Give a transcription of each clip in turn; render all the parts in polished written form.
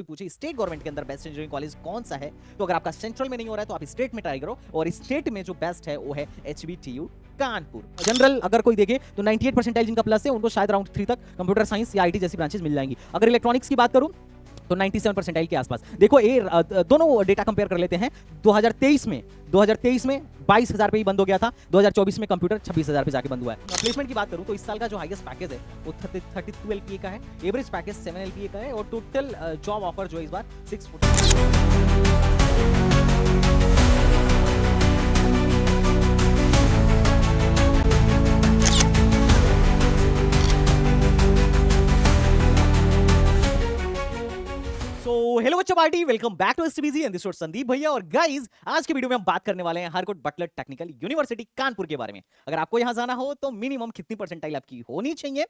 पूछे state government के अंदर बेस्ट इंजीनियरिंग कॉलेज कौन सा है, तो अगर आपका सेंट्रल में नहीं हो रहा है तो आप स्टेट में ट्राई करो, और स्टेट में जो बेस्ट है वो है HBTU कानपुर। जनरल अगर कोई देखे तो 98 परसेंटाइल जिनका प्लस है उनको शायद राउंड 3 तक कंप्यूटर साइंस या IT जैसी ब्रांचेस मिल जाएंगी। अगर इलेक्ट्रॉनिक्स की बात करूं तो 97 परसेंटाइल के आसपास। देखो ये दोनों डेटा कंपेयर कर लेते हैं। 2023 में 22,000 पे ही बंद हो गया था। 2024 में कंप्यूटर 26,000 पे जाके बंद हुआ है। प्लेसमेंट की बात करूं तो इस साल का जो हाईएस्ट पैकेज है वो 32 LPA का है, एवरेज पैकेज 7 LPA का है, और टोटल जॉब ऑफर जो है इस बार 640। हेलो बच्चों party, welcome back to STBG and this is Sandeep भैया। और गाइस आज के वीडियो में हम बात करने वाले हैं Harcourt Buttler technical university Kanpur के बारे में। अगर आपको यहां जाना हो तो मिनिमम कितनी परसेंटाइल आपकी होनी चाहिए,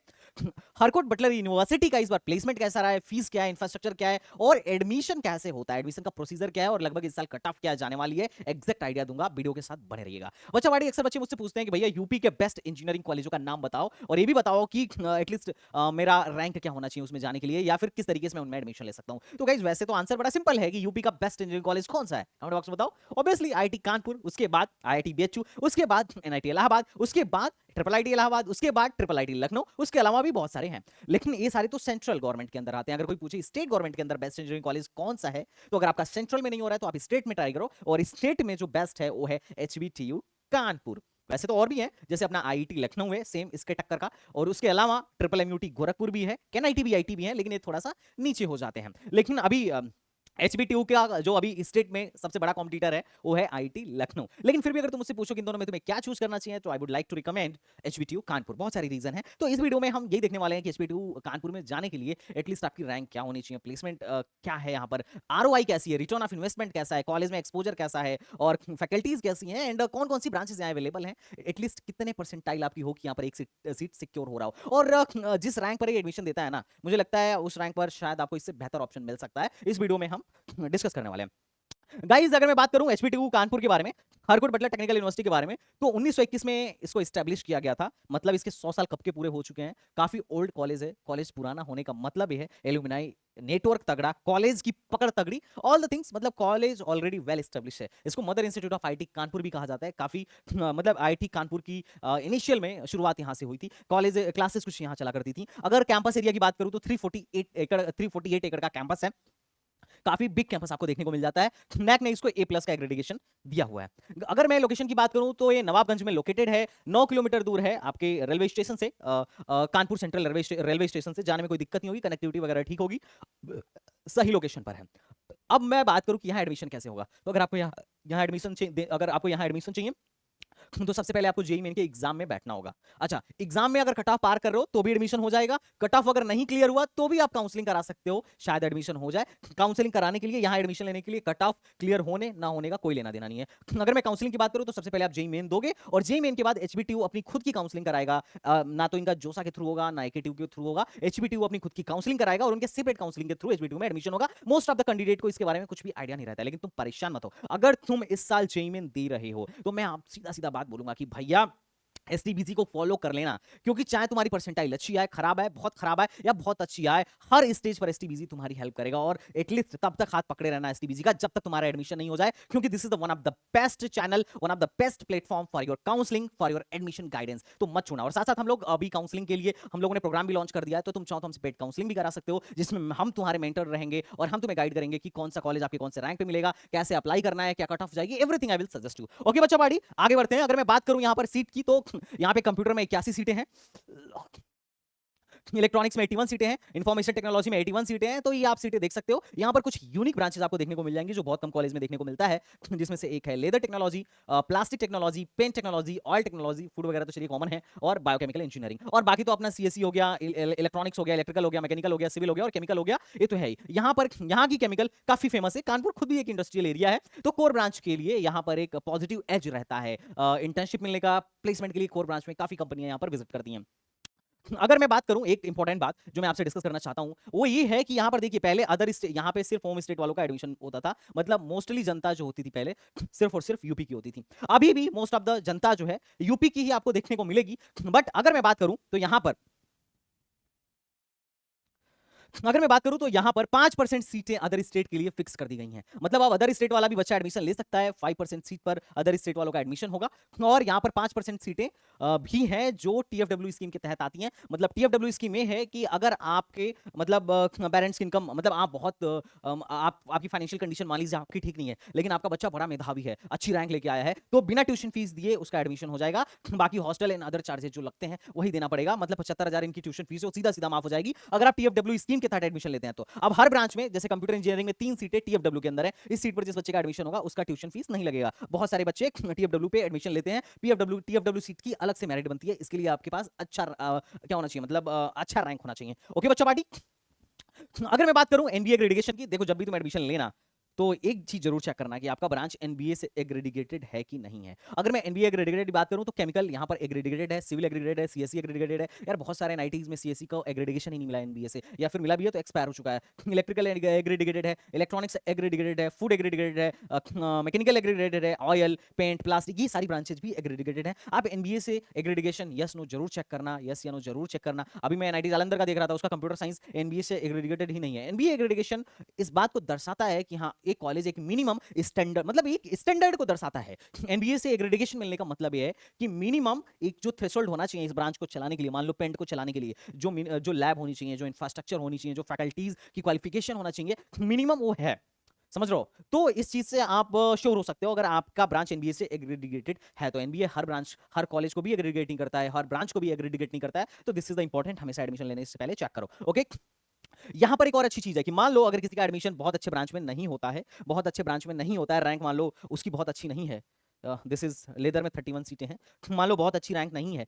हरकोट बटलर यूनिवर्सिटी का इस बार प्लेसमेंट कैसा रहा है, फीस क्या है, इंफ्रास्ट्रक्चर क्या है, और एडमिशन कैसे होता है, एडमिशन का प्रोसीजर क्या है, और लगभग इस साल कट ऑफ क्या जाने वाली है, एग्जैक्ट आइडिया दूंगा। वीडियो के साथ बने रहिएगा। बच्चों पार्टी, अक्सर बच्चे मुझसे पूछते हैं कि भैया यूपी के बेस्ट इंजीनियरिंग कॉलेजों का नाम बताओ, और ये भी बताओ कि एटलीस्ट मेरा रैंक क्या होना चाहिए उसमें जाने के लिए, या फिर किस तरीके से मैं उनमें एडमिशन ले सकता हूं। तो गाइस वैसे तो आंसर बड़ा सिंपल है कि यूपी का बेस्ट इंजीनियरिंग कॉलेज कौन सा है, कमेंट बॉक्स में बताओ। ऑब्वियसली IIT कानपुर, उसके बाद IIT BHU, उसके बाद NIT इलाहाबाद, उसके बाद IIIT इलाहाबाद, उसके बाद IIIT लखनऊ, उसके अलावा भी बहुत सारे हैं, लेकिन ये सारे तो सेंट्रल गवर्नमेंट के अंदर आते हैं। अगर कोई पूछे स्टेट गवर्नमेंट के अंदर बेस्ट इंजीनियरिंग कॉलेज कौन सा है, तो अगर आपका सेंट्रल में नहीं हो रहा है तो आप स्टेट में ट्राई करो, और स्टेट में जो बेस्ट है वो है HBTU कानपुर। वैसे तो और भी है, जैसे अपना IIT लखनऊ है सेम इसके टक्कर का, और उसके अलावा MMUT गोरखपुर भी है, NIT भी IT भी है, लेकिन ये थोड़ा सा नीचे हो जाते हैं। लेकिन अभी HBTU का जो अभी स्टेट में सबसे बड़ा कॉम्पिटिटर है वो है IIT लखनऊ। लेकिन फिर भी अगर तुम मुझसे पूछो कि इन दोनों में तुम्हें क्या चूज करना चाहिए, तो I would like to recommend HBTU Kanpur. बहुत सारी रीजन है, तो इस वीडियो में हम यही देखने वाले हैं कि HBTU कानपुर में जाने के लिए एटलीस्ट आपकी रैंक क्या होनी चाहिए, प्लेसमेंट क्या है, यहाँ पर ROI कैसी है, रिटर्न ऑफ इन्वेस्टमेंट कैसा है, कॉलेज में एक्सपोजर कैसा है, और फैकल्टीज कैसी हैं, एंड कौन कौन सी ब्रांचेस यहाँ अवेलेबल हैं, एटलीस्ट कितने परसेंटाइल आपकी हो कि यहाँ पर एक सीट सिक्योर हो रहा हो, और जिस रैंक पर एडमिशन देता है ना, मुझे लगता है उस रैंक पर शायद आपको इससे बेहतर ऑप्शन मिल सकता है। इस वीडियो में हम डिस्कस करने वाले हैं। गाइस अगर मैं बात करूं HBTU कानपुर के बारे में, हरकोट बटलर टेक्निकल यूनिवर्सिटी के बारे में, तो 1921 में इसको एस्टैब्लिश किया गया था। मतलब इसके 100 साल कब के पूरे हो चुके हैं। काफी ओल्ड कॉलेज है। कॉलेज पुराना होने का मतलब ये है एलुमनाई नेटवर्क तगड़ा, कॉलेज की पकड़ तगड़ी, ऑल द थिंग्स, मतलब कॉलेज ऑलरेडी वेल एस्टैब्लिश है। इसको mother institute of IIT Kanpur भी कहा जाता है। काफी मतलब IIT कानपुर की इनिशियल में शुरुआत यहाँ से हुई थी। कॉलेज क्लासेस कुछ यहाँ चला करती थी। अगर कैंपस एरिया की बात करूँ तो 348 एकड़ का कैंपस है। काफी बिग कैंपस आपको देखने को मिल जाता है। NAC ने इसको A+ का एक्रेडिटेशन दिया हुआ है। अगर मैं लोकेशन की बात करूं तो ये नवाबगंज में लोकेटेड है। 9 किलोमीटर दूर है आपके रेलवे स्टेशन से, कानपुर सेंट्रल रेलवे स्टेशन से। जाने में कोई दिक्कत नहीं होगी, कनेक्टिविटी वगैरह ठीक होगी, सही लोकेशन पर है। अब मैं बात करूं कि यहाँ एडमिशन कैसे होगा, तो अगर आपको यहाँ एडमिशन चाहिए तो सबसे पहले आपको जेईई मेन के एग्जाम में बैठना होगा। अच्छा, एग्जाम में अगर कट ऑफ पार कर रहे हो तो भी एडमिशन हो जाएगा। कट ऑफ अगर नहीं क्लियर हुआ तो भी आप काउंसलिंग करा सकते हो, शायद एडमिशन हो जाए। काउंसलिंग कराने के लिए, यहाँ एडमिशन लेने के लिए कट ऑफ क्लियर होने ना होने का कोई लेना देना नहीं है। अगर मैं काउंसलिंग की बात करूं तो सबसे पहले आप जेईई मेन दोगे, और जेईई मेन के बाद HBTU अपनी खुद की काउंसलिंग कराएगा। ना तो इनका जोसा के थ्रू होगा, ना AKTU के थ्रू होगा। HBTU अपनी खुद की काउंसलिंग कराएगा, और उनके सेपरेट काउंसलिंग के थ्रू HBTU में एडमिशन होगा। मोस्ट ऑफ द कैंडिडेट को इसके बारे में कुछ भी आइडिया नहीं रहता है, लेकिन तुम परेशान मत हो। अगर तुम इस साल जेईई मेन दे रहे हो तो मैं आप सीधा सीधा बात बोलूंगा कि भैया STBC को फॉलो कर लेना, क्योंकि चाहे तुम्हारी परसेंटाइल अच्छी आए, खराब आए, बहुत खराब आए, या बहुत अच्छी आए, हर स्टेज पर STBC तुम्हारी हेल्प करेगा। और एटलीस्ट तब तक हाथ पकड़े रहना STBC का जब तक तुम्हारा एडमिशन नहीं हो जाए, क्योंकि this is the one of the best channel, one of the best platform for your counselling, for your admission guidance. तो मत छोड़ना। और साथ साथ हम लोग अभी काउंसलिंग के लिए हम लोगों ने प्रोग्राम भी लॉन्च कर दिया है, तो तुम चाहो तो हमसे पेड काउंसलिंग भी करा सकते हो, जिसमें हम तुम्हारे मेंटर रहेंगे और हम तुम्हें गाइड करेंगे कि कौन सा कॉलेज आपके कौन से रैंक पे मिलेगा, कैसे अप्लाई करना है, क्या कट ऑफ जाएगी, everything I will suggest you. Okay बच्चा पार्टी, आगे बढ़ते हैं। अगर मैं बात करूं यहाँ पर सीट की, तो यहाँ पे कंप्यूटर में 81 सीटें हैं, इलेक्ट्रॉनिक्स में 81 सीटें हैं, इंफॉर्मेशन टेक्नोलॉजी में 81 सीटें हैं। तो ये आप सीटें देख सकते हो। यहाँ पर कुछ यूनिक ब्रांचेस आपको देखने को मिल जाएंगी जो बहुत कम कॉलेज में देखने को मिलता है, जिसमें से एक है leather technology, plastic technology, paint technology, oil technology, food वगैरह तो चलिए कॉमन है, और बायोकेमिकल इंजीनियरिंग। और बाकी तो अपना CSE हो गया, इलेक्ट्रॉनिक्स हो गया, इलेक्ट्रिकल हो गया, मैकेनिकल हो गया, सिविल हो गया, और केमिकल हो गया। ये तो है ही। यहाँ पर यहाँ की केमिकल काफी फेमस है। कानपुर खुद भी एक इंडस्ट्रियल एरिया है, तो कोर ब्रांच के लिए यहाँ पर एक पॉजिटिव एज रहता है। इंटर्नशिप मिलने का, प्लेसमेंट के लिए कोर ब्रांच में काफी कंपनियां यहाँ पर विजिट करती हैं। अगर मैं बात करूं, एक इंपॉर्टेंट बात जो मैं आपसे डिस्कस करना चाहता हूं वो ये है कि यहां पर देखिए, पहले अदर स्टेट, यहां पे सिर्फ होम स्टेट वालों का एडमिशन होता था। मतलब मोस्टली जनता जो होती थी पहले सिर्फ और सिर्फ यूपी की होती थी। अभी भी मोस्ट ऑफ द जनता जो है यूपी की ही आपको देखने को मिलेगी। बट अगर मैं बात करूं तो यहां पर अगर मैं बात करूं तो यहां पर 5% सीटें अदर स्टेट के लिए फिक्स कर दी गई हैं। मतलब अब अदर स्टेट वाला भी बच्चा एडमिशन ले सकता है, 5% सीट पर अदर स्टेट वालों का एडमिशन होगा। और यहां पर 5% सीटें भी हैं जो टीएफडब्ल्यू स्कीम के तहत आती हैं। मतलब टीएफडब्ल्यू स्कीम में है कि अगर आपके मतलब पेरेंट्स की इनकम, मतलब आप बहुत आप आपकी फाइनेंशियल कंडीशन मान लीजिए आपकी ठीक नहीं है, लेकिन आपका बच्चा बड़ा मेधावी है, अच्छी रैंक लेके आया है, तो बिना ट्यूशन फीस दिए उसका एडमिशन हो जाएगा। बाकी हॉस्टल एंड अदर चार्जेस जो लगते हैं वही देना पड़ेगा। मतलब 75,000 इनकी ट्यूशन फीस है, सीधा सीधा माफ हो जाएगी अगर आप टीएफडब्ल्यू स्कीम के तहत एडमिशन लेते हैं तो। अब हर ब्रांच में जैसे कंप्यूटर इंजीनियरिंग में 3 सीटें टीएफडब्ल्यू के अंदर है, इस सीट पर जिस बच्चे का एडमिशन होगा उसका ट्यूशन फीस नहीं लगेगा। बहुत सारे बच्चे टीएफडब्ल्यू पे एडमिशन लेते हैं, टीएफडब्ल्यू सीट की अलग से मेरिट बनती है, इसके लिए आपके पास अच्छा क्या होना चाहिए, मतलब अच्छा रैंक होना चाहिए। ओके बच्चा पार्टी। अगर मैं बात करूं एनबीए एग्रेडिगेशन की, देखो जब भी तुम एडमिशन लेना तो एक चीज जरूर चेक करना कि आपका ब्रांच एनबीए से एग्रेडिगेटेड है कि नहीं है। अगर मैं एनबीए एग्रेडिगेटेड की बात करूं तो केमिकल यहां पर एग्रेडिगेटेड है, सिविल एग्रेडिगेटेड है, सीएससी एग्रेडिगेटेड है। यार बहुत सारे एनआईटीज में सीएससी का एग्रेडिगेशन ही नहीं मिला एनबीए से, या फिर मिला भी है तो एक्सपायर हो चुका है। इलेक्ट्रिकल एग्रेडिगेटेड है, इलेक्ट्रॉनिक्स एग्रेडिगेटेड है, फूड एग्रेडिगेटेड है, मैकेनिकल एग्रेडिगेटेड है, ऑयल पेंट प्लास्टिक, ये सारी ब्रांचेज भी एग्रेडिगेटेड है। आप एनबीए से एग्रेडिगेशन यस नो जरूर चेक करना, यस या नो जरूर चेक करना। अभी मैं एनआईटी जालंधर का देख रहा था, उसका कंप्यूटर साइंस एनबीए से एग्रेडिगेटेड ही नहीं है। एनबीए एग्रेडिगेशन इस बात को दर्शाता है कि हाँ एक कॉलेज एक मिनिमम स्टैंडर्ड, मतलब एक स्टैंडर्ड को दर्शाता है। एनबीए से एग्रेडिगेशन मिलने का मतलब यह है कि मिनिमम एक जो थ्रेशोल्ड होना चाहिए इस ब्रांच को चलाने के लिए, मान लो पेंट को चलाने के लिए जो लैब होनी चाहिए, जो इंफ्रास्ट्रक्चर होनी चाहिए, जो फैकल्टीज की क्वालिफिकेशन होना चाहिए, मिनिमम वो है। समझ रहे हो? तो इस चीज से आप श्योर हो सकते हो अगर आपका ब्रांच एनबीए से एग्रीडिगेटेड है तो। एनबीए हर ब्रांच हर कॉलेज को भी एग्रीडिगेट नहीं करता है, हर ब्रांच को भी एग्रीडिगेट नहीं करता है, तो दिस इज द इंपॉर्टेंट, हमेशा एडमिशन लेने से पहले चेक करो। ओके। यहां पर एक और अच्छी चीज है कि मान लो अगर किसी का एडमिशन बहुत अच्छे ब्रांच में नहीं होता है, बहुत अच्छे ब्रांच में नहीं होता है, रैंक मान लो उसकी बहुत अच्छी नहीं है, दिस इज लेदर में 31 सीटें हैं, मान लो बहुत अच्छी रैंक नहीं है,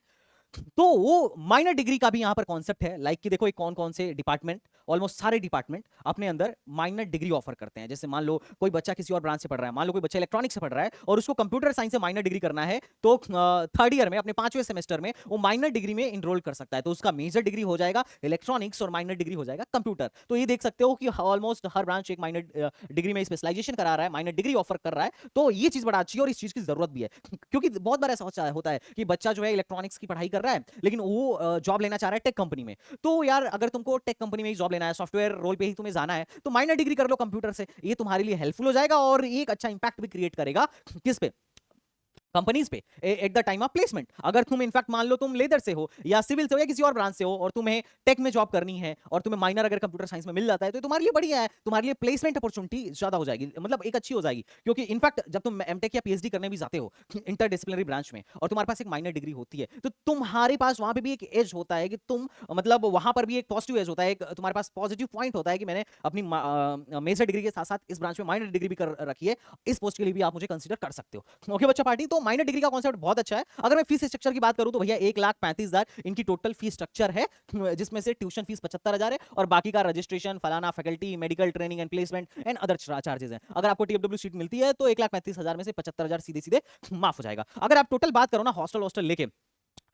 तो वो माइनर डिग्री का भी यहां पर कॉन्सेप्ट है। लाइक कि देखो एक कौन कौन से डिपार्टमेंट, ऑलमोस्ट सारे डिपार्टमेंट अपने अंदर माइनर डिग्री ऑफर करते हैं। जैसे मान लो कोई बच्चा किसी और ब्रांच से पढ़ रहा है, मान लो कोई बच्चा इलेक्ट्रॉनिक्स से पढ़ रहा है और उसको कंप्यूटर साइंस से माइनर डिग्री करना है, तो थर्ड ईयर में अपने 5वें सेमेस्टर में वो माइनर डिग्री में इनरोल कर सकता है। तो उसका मेजर डिग्री हो जाएगा इलेक्ट्रॉनिक्स और माइनर डिग्री हो जाएगा कंप्यूटर। तो ये देख सकते हो कि ऑलमोस्ट हर ब्रांच एक माइनर डिग्री में स्पेशलाइजेशन करा रहा है, माइनर डिग्री ऑफर कर रहा है। तो ये चीज बड़ा अच्छी है और इस चीज की जरूरत भी है, क्योंकि बहुत बार ऐसा होता है कि बच्चा जो है इलेक्ट्रॉनिक्स की पढ़ाई कर रहा है लेकिन वो जॉब लेना चाह रहा है टेक कंपनी में। तो यार अगर तुमको टेक कंपनी में ही जॉब लेना है, सॉफ्टवेयर रोल पे ही तुम्हें जाना है, तो माइनर डिग्री कर लो कंप्यूटर से, ये तुम्हारे लिए हेल्पफुल हो जाएगा और एक अच्छा इंपैक्ट भी क्रिएट करेगा किस पे, कंपनीज पे at the time of placement. अगर तुम इनफैक्ट मान लो तुम लेदर से हो या सिविल से हो या किसी और ब्रांच से हो और तुम्हें टेक में जॉब करनी है और तुम्हें माइनर अगर कंप्यूटर साइंस में मिल जाता है तो तुम्हारे लिए बढ़िया है, तुम्हारे लिए प्लेसमेंट अपॉर्चुनिटी ज्यादा हो जाएगी, मतलब एक अच्छी हो जाएगी। क्योंकि इनफैक्ट जब तुम एमटेक या पीएचडी करने भी जाते हो इंटरडिसिप्लिनरी ब्रांच में और तुम्हारे पास एक माइनर डिग्री होती है, तो तुम्हारे पास वहां पे भी एक एज होता है कि तुम, मतलब वहां पर भी एक पॉजिटिव एज होता है, एक तुम्हारे पास पॉजिटिव पॉइंट होता है कि मैंने अपनी मेजर डिग्री के साथ साथ इस ब्रांच में माइनर डिग्री भी कर रखी है, इस पोस्ट के लिए भी आप मुझे कंसीडर कर सकते हो। ओके बच्चा पार्टी, तो माइनर डिग्री का कॉन्सेप्ट बहुत अच्छा है। अगर मैं फीस स्ट्रक्चर की बात करूं तो भैया 1,35,000 इनकी टोटल फीस स्ट्रक्चर है, जिसमें से ट्यूशन फीस 75,000 है और बाकी का रजिस्ट्रेशन, फलाना, faculty, medical training and placement and other charges हैं। अगर आपको टीएफडब्ल्यू सीट मिलती है तो 1,35,000 में से 75,000 सीधे सीधे माफ हो जाएगा। अगर आप टोटल बात करो ना हॉस्टल हॉस्टल लेके,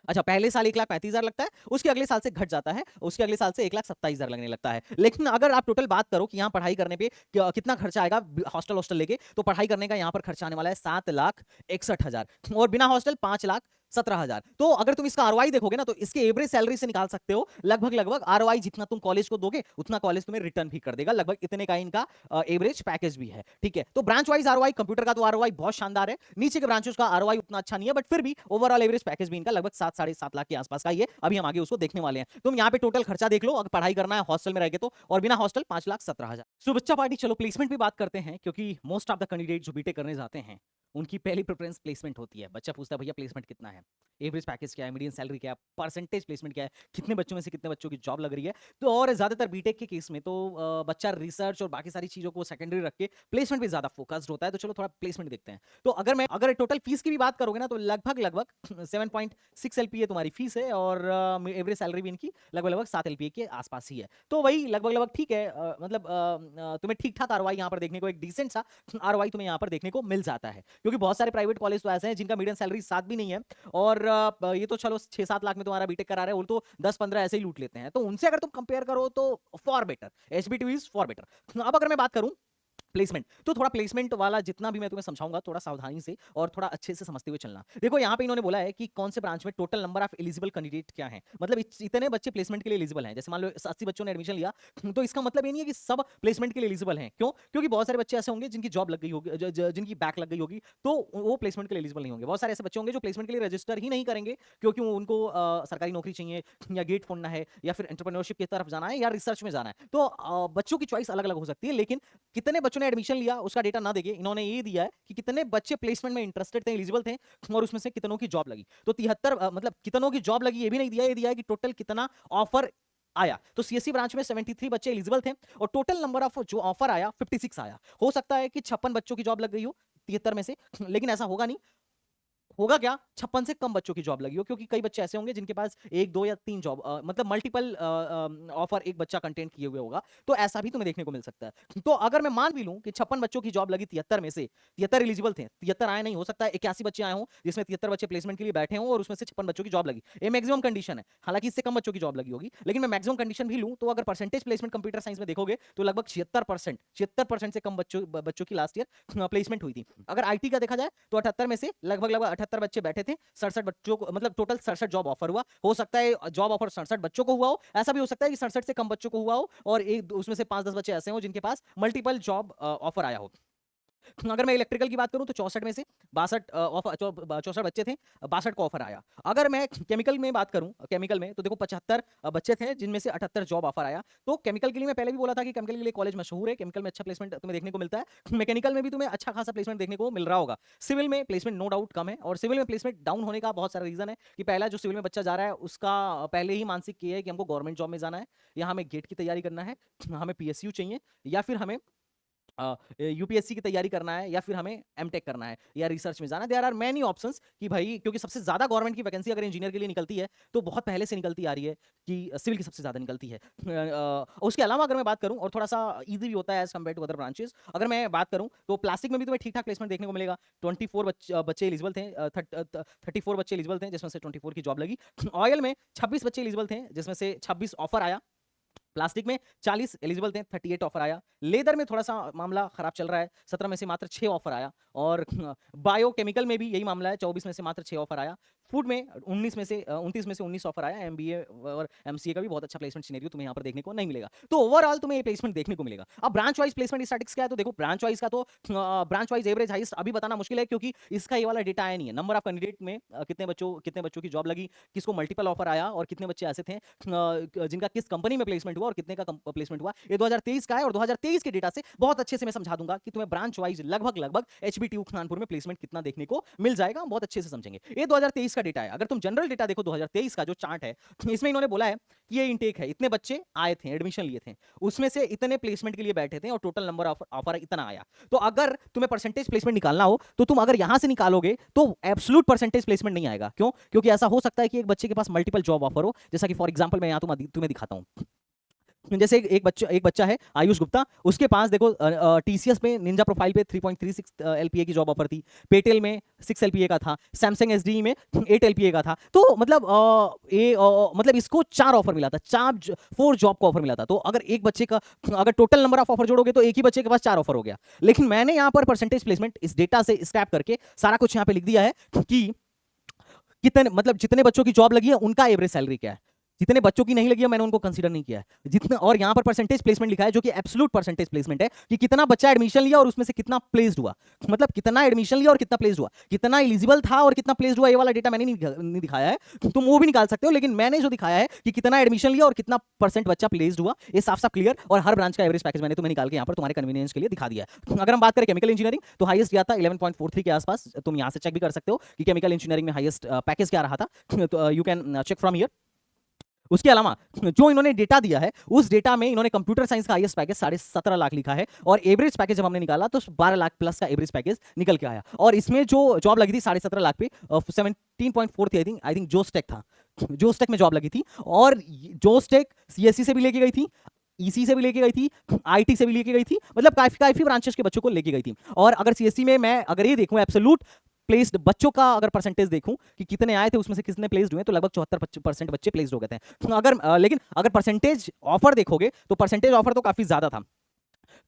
अच्छा पहले साल 1,35,000 लगता है, उसके अगले साल से घट जाता है, उसके अगले साल से 1,27,000 लगने लगता है। लेकिन अगर आप टोटल बात करो कि यहाँ पढ़ाई करने पे कितना खर्चा आएगा हॉस्टल हॉस्टल लेके, तो पढ़ाई करने का यहाँ पर खर्चा आने वाला है 7,61,000 और बिना हॉस्टल 5,17,000। तो अगर तुम इसका आरओआई देखोगे ना तो इसके एवरेज सैलरी से निकाल सकते हो लगभग आरओआई जितना तुम कॉलेज को दोगे उतना कॉलेज तुम्हें रिटर्न भी कर देगा, लगभग इतने का इनका एवरेज पैकेज भी है। ठीक है, तो ब्रांच वाइज आरओआई, कंप्यूटर का तो आरओआई बहुत शानदार है, नीचे के ब्रांचेस का आरओआई उतना अच्छा नहीं है, बट फिर भी ओवरऑल एवरेज पैकेज भी इनका लगभग 7 साढ़े 7 लाख के आसपास का ही है। अभी हम आगे उसको देखने वाले हैं। तुम यहाँ पे टोटल खर्चा देख लो अगर पढ़ाई करना है हॉस्टल में रहेगा तो, और बिना हॉस्टल 5,17,000। सो बच्चा पार्टी, चलो प्लेसमेंट पे बात करते हैं, क्योंकि मोस्ट ऑफ द कैंडिडेट जो बीटेक करने जाते हैं उनकी पहली प्रेफरेंस प्लेसमेंट होती है। बच्चा पूछता है भैया प्लेसमेंट कितना है, एवरेज पैकेज क्या है, मीडियन सैलरी क्या है, परसेंटेज प्लेसमेंट क्या है, कितने बच्चों में से कितने बच्चों की जॉब लग रही है। तो और ज्यादातर बीटेक के केस में तो बच्चा रिसर्च और बाकी सारी चीजों को सेकेंडरी रख के प्लेसमेंट पे ज्यादा फोकस्ड होता है। तो चलो थोड़ा प्लेसमेंट देखते हैं। तो अगर टोटल फीस की भी बात करोगे ना तो लगभग 7.6 एलपीए तुम्हारी फीस है और एवरेज सैलरी भी इनकी लगभग 7 एलपीए के आसपास ही है। तो वही लगभग ठीक है, मतलब तुम्हें ठीक ठाक आरओआई यहाँ पर देखने को, एक डिसेंट सा आरओआई तुम्हें यहाँ पर देखने को मिल जाता है। क्योंकि बहुत सारे प्राइवेट कॉलेज तो ऐसे हैं जिनका मीडियम सैलरी 7 भी नहीं है और ये तो चलो 6-7 लाख में तुम्हारा बीटेक करा रहे हैं, वो तो 10-15 ऐसे ही लूट लेते हैं। तो उनसे अगर तुम कंपेयर करो तो for better, HBT is for better. अब अगर मैं बात करूं प्लेसमेंट। तो थोड़ा प्लेसमेंट वाला जितना भी मैं तुम्हें समझाऊंगा थोड़ा सावधानी से और थोड़ा अच्छे से समझते हुए चलना। देखो यहाँ पे इन्होंने बोला है कि कौन से ब्रांच में total number of eligible candidate क्या है, मतलब इतने बच्चे प्लेसमेंट के लिए एलिजिबल हैं। जैसे मान लो 80 बच्चों ने एडमिशन लिया, तो इसका मतलब ये नहीं है कि सब प्लेसमेंट के लिए एलिजिबल हैं। क्यों? क्योंकि बहुत सारे बच्चे ऐसे होंगे जिनकी जॉब लग गई होगी, जिनकी बैक लग गई होगी, तो वो प्लेसमेंट के लिए एलिजिबल नहीं होंगे। बहुत सारे ऐसे बच्चे होंगे जो प्लेसमेंट के लिए रजिस्टर ही नहीं करेंगे क्योंकि उनको सरकारी नौकरी चाहिए, या गेट फोड़ना है, या फिर एंटरप्रेन्योरशिप की तरफ जाना है, या रिसर्च में जाना है। तो बच्चों की चॉइस अलग अलग हो सकती है। लेकिन कितने बच्चों ने एडमिशन लिया उसका डेटा ना देके इन्होंने ये दिया है कि कितने बच्चे प्लेसमेंट में इंटरेस्टेड थे, एलिजिबल थे, और उसमें से कितनों की जॉब लगी। तो 73 मतलब कितनों की जॉब लगी ये भी नहीं दिया, ये दिया है कि टोटल कितना ऑफर आया। तो सीएससी ब्रांच में 73 बच्चे एलिजिबल थे और टोटल नंबर ऑफ जो ऑफर आया 56 आया। हो सकता है कि 56 बच्चों की जॉब लग गई हो 73 में से, लेकिन ऐसा होगा नहीं। होगा क्या, 56 से कम बच्चों की जॉब लगी हो, क्योंकि कई बच्चे ऐसे होंगे जिनके पास एक, दो या तीन जॉब मतलब मल्टीपल ऑफर एक बच्चा कंटेंट किए हुए होगा। तो ऐसा भी तुम्हें देखने को मिल सकता है। तो अगर मैं मान भी लूं कि 56 बच्चों की जॉब लगी 73 में से, 73 एलिजिबल थे, 73 आए नहीं, हो सकता है 81 बच्चे आए हों जिसमें 73 बच्चे प्लेसमेंट के लिए बैठे हों और उसमें से 56 बच्चों की जॉब लगी। ये मैक्सिमम कंडीशन है, हालांकि इससे कम बच्चों की जॉब लगी होगी, लेकिन मैं मैक्सिमम कंडीशन भी लूं तो अगर परसेंटेज प्लेसमेंट कंप्यूटर साइंस में देखोगे तो लगभग 76% से कम बच्चों की लास्ट ईयर प्लेसमेंट हुई थी। अगर आईटी का देखा जाए तो 78 में से लगभग 78 बच्चे बैठे थे, 67 बच्चों को, मतलब टोटल 67 जॉब ऑफर हुआ। हो सकता है जॉब ऑफर 67 बच्चों को हुआ हो, ऐसा भी हो सकता है कि 67 से कम बच्चों को हुआ हो और एक उसमें से 5-10 बच्चे ऐसे हो जिनके पास मल्टीपल जॉब ऑफर आया हो। अगर मैं इलेक्ट्रिकल की बात करूं तो 64 में से 62 बच्चे थे, 62 को ऑफर आया। अगर मैं केमिकल में बात करूं, केमिकल में तो देखो 75 बच्चे थे जिनमें से 78 जॉब ऑफर आया। तो केमिकल के लिए मैं पहले भी बोला था कि केमिकल के लिए कॉलेज मशहूर है, केमिकल में अच्छा प्लेसमेंट तुम्हें देखने को मिलता है। मैकेनिकल में भी तुम्हें अच्छा खासा प्लेसमेंट देखने को मिल रहा होगा। सिविल में प्लेसमेंट नो डाउट कम है, और सिविल में प्लेसमेंट डाउन होने का बहुत सारा रीजन है कि पहला जो सिविल में बच्चा जा रहा है उसका पहले ही मानसिक ये है कि हमको गवर्नमेंट जॉब में जाना है, या हमें गेट की तैयारी करना है, हमें पीएसयू चाहिए, या फिर हमें यूपीएससी की तैयारी करना है, या फिर हमें एमटेक करना है, या रिसर्च में जाना है। देयर आर मेनी ऑप्शंस कि भाई, क्योंकि सबसे ज्यादा गवर्नमेंट की वैकेंसी अगर इंजीनियर के लिए निकलती है तो बहुत पहले से निकलती आ रही है कि सिविल की सबसे ज्यादा निकलती है। उसके अलावा अगर मैं बात करूं, और थोड़ा सा इजी भी होता है as compare to other branches, अगर मैं बात करूं तो प्लास्टिक में भी तुम्हें ठीक ठाक प्लेसमेंट देखने को मिलेगा। 24 बच्चे एलिजिबल थे, 34 बच्चे एलिजिबल थे जिसमें से 24 की जॉब लगी। ऑयल में 26 बच्चे एलिजिबल थे जिसमें से 26 ऑफर आया। प्लास्टिक में 40 एलिजिबल थे, 38 ऑफर आया। लेदर में थोड़ा सा मामला खराब चल रहा है, 17 में से मात्र 6 ऑफर आया। और बायोकेमिकल में भी यही मामला है, 24 में से मात्र 6 ऑफर आया। फूड में 29 में से 19 ऑफर आया। एमबीए और एमसीए का भी बहुत अच्छा प्लेसमेंट सिनेरियो तुम्हें यहाँ पर देखने को नहीं मिलेगा। तो ओवरऑल तुम्हें ये प्लेसमेंट देखने को मिलेगा। अब ब्रांच वाइज प्लेसमेंट स्टैटिस्टिक्स क्या है, तो देखो ब्रांच वाइज का तो ब्रांच वाइज एवरेज हाइस्ट अभी बताना मुश्किल है, क्योंकि इसका ये वाला डेटा आया नहीं है। नंबर ऑफ कैंडिडेट में कितने बच्चों की जॉब लगी, किसको मल्टीपल ऑफर आया, और कितने बच्चे ऐसे थे जिनका किस कंपनी में प्लेसमेंट हुआ और कितने का प्लेसमेंट हुआ, ये 2023 का है। और 2023 के डेटा से बहुत अच्छे से मैं समझा दूंगा कि तुम्हें ब्रांच वाइज लगभग एचबीटीयू खानपुर में प्लेसमेंट कितना देखने को मिल जाएगा, हम बहुत अच्छे से समझेंगे। ये 2023 का डेटा है। अगर तुम जनरल डेटा देखो 2023 का जो चार्ट है, इसमें इन्होंने बोला है कि ये इनटेक है, इतने बच्चे आए थे, एडमिशन लिए थे, उसमें से इतने प्लेसमेंट के लिए बैठे थे और टोटल नंबर ऑफ ऑफर इतना आया। तो अगर तुम्हें परसेंटेज प्लेसमेंट निकालना हो तो तुम अगर यहां से निकालोगे तो एब्सोल्यूट परसेंटेज प्लेसमेंट नहीं आएगा। क्यों? क्योंकि ऐसा हो सकता है कि एक बच्चे के पास मल्टीपल जॉब ऑफर हो, जैसा कि फॉर एग्जांपल मैं यहां तुम्हें दिखाता हूं। जैसे एक बच्चा है आयुष गुप्ता, उसके पास देखो टीसीएस में निंजा प्रोफाइल पे 3.36 एलपीए की जॉब ऑफर थी, पेटेल में 6 एलपीए का था, सैमसंग एसडी में 8 एलपीए का था। तो मतलब मतलब इसको 4 ऑफर मिला था, 4 जॉब का ऑफर मिला था। तो अगर एक बच्चे का अगर टोटल नंबर ऑफ ऑफर जोड़ोगे तो एक ही बच्चे के पास 4 ऑफर हो गया। लेकिन मैंने यहाँ पर परसेंटेज प्लेसमेंट इस डेटा से स्क्रैप करके सारा कुछ यहाँ पे लिख दिया है कि कितने, मतलब जितने बच्चों की जॉब लगी है उनका एवरेज सैलरी क्या है, जितने बच्चों की नहीं लगी है मैंने उनको कंसीडर नहीं किया है जितने। और यहां पर परसेंटेज प्लेसमेंट लिखा है जो कि एब्सोल्यूट परसेंटेज प्लेसमेंट है, कि कितना बच्चा एडमिशन लिया और उसमें से कितना प्लेस्ड हुआ, मतलब कितना एडमिशन लिया और कितना प्लेस्ड हुआ, कितना एलिजिबल था और कितना प्लेस्ड हुआ। ये वाला डेटा मैंने नहीं दिखाया है, तुम वो भी निकाल सकते हो, लेकिन मैंने जो दिखाया है कि कितना एडमिशन लिया और कितना परसेंट बच्चा प्लेस्ड हुआ, ये साफ साफ क्लियर। और हर ब्रांच का एवरेज पैकेज मैंने तुम्हें निकाल के यहाँ पर तुम्हारे कन्वीनियंस के लिए दिखा दिया है। अगर हम बात करें केमिकल इंजीनियरिंग तो हाईएस्ट गया था 11.43 के आसपास, तुम यहाँ से चेक भी कर सकते हो कि केमिकल इंजीनियरिंग में हाईएस्ट पैकेज क्या रहा था, तो you can check from here. उसके अलावा जो इन्होंने डेटा दिया है उस डेटा में इन्होंने कंप्यूटर साइंस का हाईएस्ट पैकेज 17.5 लाख लिखा है, और एवरेज पैकेज जब हमने निकाला तो 12 लाख प्लस का एवरेज पैकेज निकल के आया। और इसमें जो जॉब लगी थी 17.5 लाख पे 17.4 थी, आई थिंक जोस्टेक था, जोस्टेक में जॉब लगी थी। और जोस्टेक सीएससी से भी लेके गई थी, ईसी से भी लेके गई थी, आईटी से भी लेके गई थी, मतलब काफी ब्रांचेस के बच्चों को लेके गई थी। और अगर सीएससी में मैं अगर ये देखूं एब्सोल्यूट प्लेस्ड बच्चों का अगर परसेंटेज देखूं कि कितने आए थे उसमें से कितने प्लेस्ड हुए, तो लगभग 74% बच्चे प्लेस्ड हो गए थे। लेकिन अगर परसेंटेज ऑफर देखोगे तो परसेंटेज ऑफर तो काफी ज्यादा था।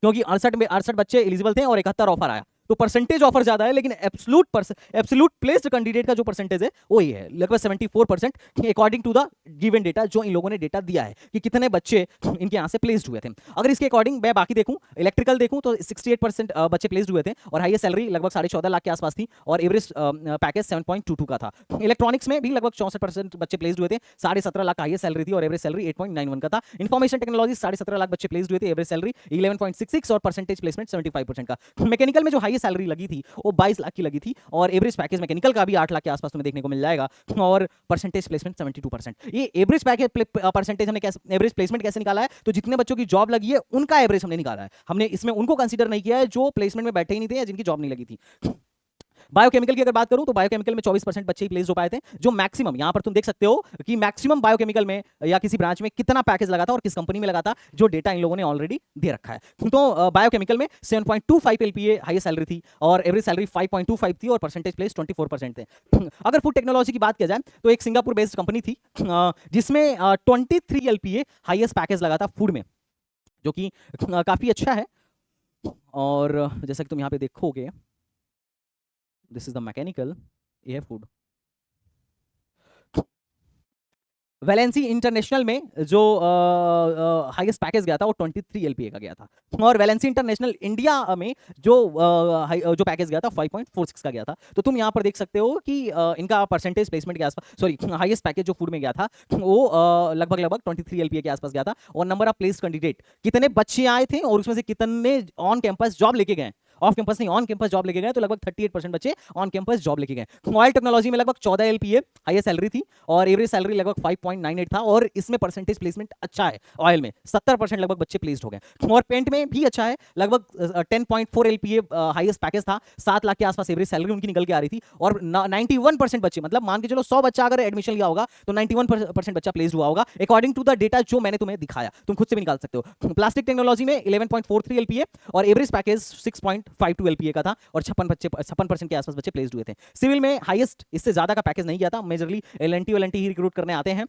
क्योंकि 68 बच्चे एलिजिबल थे और 71 ऑफर आया, तो परसेंटेज ऑफर ज्यादा है, लेकिन एब्सोल्यूट प्लेस्ड कैंडिडेट का जो परसेंटेज है वो ये है, लगभग 74% according to the given data, जो इन लोगों ने डेटा दिया है कि कितने बच्चे इनके यहाँ से प्लेस्ड हुए थे। अगर इसके अकॉर्डिंग मैं बाकी देखूं, इलेक्ट्रिकल देखूं तो 68% बच्चे प्लेस्ड हुए थे और हाईएस्ट सैलरी लगभग 14.5 लाख के आसपास थी और एवरेज पैकेज 7.22 का था। इलेक्ट्रॉनिक्स में भी लगभग 64% बच्चे प्लेस्ड हुए थे, 17.5 लाख हाईएस्ट सैलरी थी और एवरेज सैलरी 8.91 का था। इन्फॉर्मेशन टेक्नोलॉजी 17.5 लाख बच्चे प्लेस्ड हुए थे, एवरेज सैलरी 11.66 और परसेंटेज प्लेसमेंट 75% का। मैकेनिकल में जो हाईएस्ट सैलरी लगी थी वो 22 लाख की लगी थी और एवरेज पैकेज मैकेनिकल का भी 8 लाख के आसपास तुम्हें देखने को मिल जाएगा और परसेंटेज प्लेसमेंट 72%। ये एवरेज पैकेज परसेंटेज हमने कैसे, एवरेज प्लेसमेंट कैसे निकाला है, तो जितने बच्चों की जॉब लगी है उनका एवरेज हमने निकाला है। हमने इसमें उनको कंसीडर नहीं किया है जो प्लेसमेंट में बैठे ही नहीं थे या जिनकी जॉब नहीं लगी थी। बायोकेमिकल की अगर बात करूं तो बायोकेमिकल में 24% बच्चे ही प्लेस हो पाए थे, जो मैक्सिमम यहां पर तुम देख सकते हो कि मैक्सिमम बायोकेमिकल में या किसी ब्रांच में कितना पैकेज लगा था और किस कंपनी में लगा था, जो डेटा इन लोगों ने ऑलरेडी दे रखा है। तो बायोकेमिकल में 7.25 एलपीए हाईएस्ट सैलरी थी और एवरेज सैलरी 5.25 थी और परसेंटेज प्लेस 24% थे। अगर फूड टेक्नोलॉजी की बात किया जाए तो एक सिंगापुर बेस्ड कंपनी थी जिसमें 23 एलपीए हाईएस्ट पैकेज लगा था फूड में, जो कि काफी अच्छा है। और जैसा कि तुम यहाँ पे देखोगे, this is the mechanical air food। Valency international में जो हाईएस्ट पैकेज गया था वो 23 एलपीए का गया था और वैलेंसी इंटरनेशनल इंडिया में जो पैकेज गया था 5.46 का गया था। तो तुम यहाँ पर देख सकते हो कि इनका परसेंटेज प्लेसमेंट के आसपास, सॉरी हाईएस्ट पैकेज जो फूड में गया था वो लगभग 23 एलपीए के आसपास गया था और नंबर ऑफ प्लेस कैंडिडेट, कितने बच्चे आए थे और उसमें से कितने ऑन कैंपस जॉब लेके गए, ऑफ कैंपस नहीं ऑन कैंपस जॉब लेके गए, तो लगभग 38% बच्चे ऑन कैंपस जॉब लेके गए। ऑयल टेक्नोलॉजी में लगभग 14 एलपीए हाईएस्ट सैलरी थी और एवरेज सैलरी लगभग 5.98 था और इसमें परसेंटेज प्लेसमेंट अच्छा है। ऑयल में 70% लगभग बच्चे प्लेस्ड हो गए और पेंट में भी अच्छा है, लगभग 10.4 एलपीए हाईएस्ट पैकेज था, 7 लाख के आसपास एवरेज सैलरी उनकी निकल के आ रही थी और 91% बच्चे, मतलब मान के चलो 100 बच्चा अगर एडमिशन लिया होगा तो 91% बच्चा प्लेस्ड हुआ होगा, अकॉर्डिंग टू द डेटा जो मैंने तुम्हें दिखाया। तुम खुद से भी निकाल सकते हो। प्लास्टिक टेक्नोलॉजी में 11.43 एलपीए और एवरेज पैकेज 6.52 एलपीए का था और 56% के आसपास बच्चे प्लेस्ड हुए थे। सिविल में हाईएस्ट इससे ज्यादा का पैकेज नहीं गया था, मेजरली एलएनटी ही रिक्रूट करने आते हैं,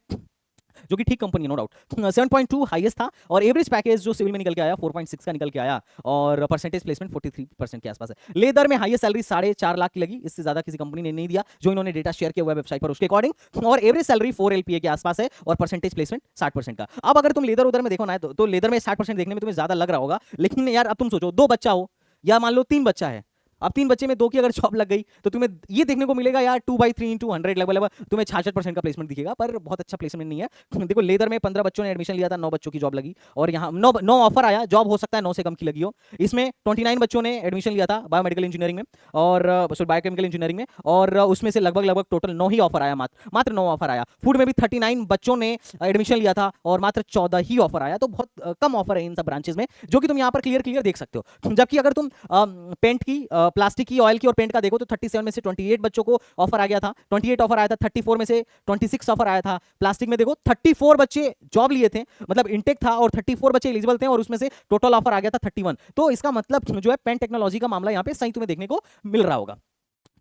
जो कि ठीक कंपनी है नो डाउट। 7.2 हाईएस्ट था और एवरेज पैकेज जो सिविल में निकल के आया 4.6 का निकल के आया और परसेंटेज प्लेसमेंट 43% के आसपास है। लेदर में हाईएस्ट सैलरी 4.5 लाख की लगी, इससे ज्यादा किसी कंपनी ने नहीं दिया जो इन्होंने डेटा शेयर किया हुआ है वेबसाइट पर उसके अकॉर्डिंग, और एवरेज सैलरी 4 एलपीए के आसपास है और परसेंटेज प्लेसमेंट 60% का। अब अगर तुम लेदर उधर में देखो ना तो लेदर में 60% देखने में तुम्हें ज्यादा लग रहा होगा, लेकिन यार अब तुम सोचो 2 बच्चा हो या मान लो 3 बच्चा है, अब 3 बच्चे में 2 की अगर जॉब लग गई तो तुम्हें ये देखने को मिलेगा यार 2/3 × 100 लगभग तुम्हें 66% का प्लेसमेंट दिखेगा, पर बहुत अच्छा प्लेसमेंट नहीं है। देखो लेदर में 15 बच्चों ने एडमिशन लिया था, 9 बच्चों की जॉब लगी और यहाँ 9 ऑफर आया, जॉब हो सकता है 9 से कम की लगी हो। इसमें 29 बच्चों ने एडमिशन लिया था बायोमेडिकल इंजीनियरिंग में और बायोकेमिकल इंजीनियरिंग में और उसमें से लगभग टोटल 9 ही ऑफर आया, मात्र 9 ऑफर आया। फूड में भी 39 बच्चों ने एडमिशन लिया था और मात्र 14 ही ऑफर आया, तो बहुत कम ऑफर है इन सब ब्रांचेस में, जो कि तुम यहाँ पर क्लियर देख सकते हो। जबकि अगर तुम पेंट की, प्लास्टिक की, ऑयल की और पेंट का देखो तो 37 में से 28 बच्चों को ऑफर आ गया था, 28 ऑफर आया था, 34 में से 26 ऑफर आया था। प्लास्टिक में देखो 34 बच्चे जॉब लिए थे, मतलब इनटेक था और 34 बच्चे एलिजिबल थे और उसमें से टोटल ऑफर आ गया था 31। तो इसका मतलब जो है पेंट टेक्नोलॉजी का मामला यहाँ पे सही तुम्हें देखने को मिल रहा होगा।